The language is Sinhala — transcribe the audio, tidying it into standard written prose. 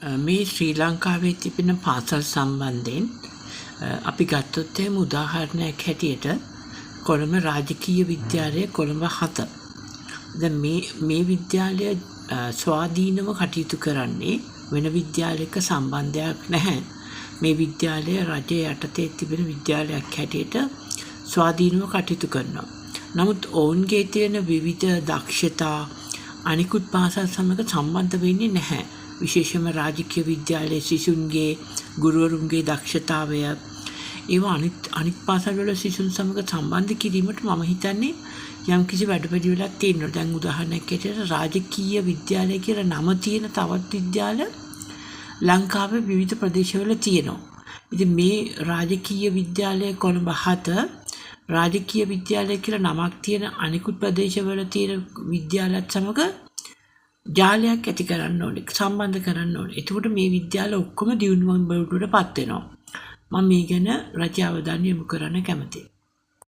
මේ ශ්‍රී ලංකාවේ තිබෙන පාසල් සම්බන්ධයෙන් අපි ගත්තොත් එහෙම උදාහරණයක් හැටියට කොළඹ රාජකීය විද්‍යාලය කොළඹ 7. දැන් මේ විද්‍යාලය ස්වාධීනව කටයුතු කරන්නේ වෙන විද්‍යාලයක සම්බන්ධයක් නැහැ. මේ විද්‍යාලය රජයේ යටතේ තිබෙන විද්‍යාලයක් හැටියට ස්වාධීනව කටයුතු කරනවා. නමුත් ඔවුන්ගේ තියෙන විවිධ දක්ෂතා අනිකුත් පාසල් සමග සම්බන්ධ වෙන්නේ නැහැ. විශේෂයෙන්ම රාජකීය විද්‍යාලයේ සිසුන්ගේ ගුරුවරුන්ගේ දක්ෂතාවය ඒවා අනිත් පාසල් වල සිසුන් සමග සම්බන්ධ කිරීමට මම හිතන්නේ යම්කිසි වැඩපිළිවෙලක් තියෙනවා. දැන් උදාහරණයක් ඇටියට රාජකීය විද්‍යාලය කියලා නම තියෙන තවත් විද්‍යාල ලංකාවේ විවිධ ප්‍රදේශවල තියෙනවා. ඉතින් මේ රාජකීය විද්‍යාලය කොළඹ 7 රාජකීය විද්‍යාලය කියලා නමක් තියෙන අනිකුත් ප්‍රදේශවල තියෙන විද්‍යාලයත් සමග ජාලයක් ඇති කරන්න ඕනේ, සම්බන්ධ කරන්න ඕනේ. එතකොට මේ විද්‍යාල ඔක්කොම දියුණුවන් බවටපත් වෙනවා. මම මේ ගැන රජය අවධානය යොමු කරන්න කැමතියි.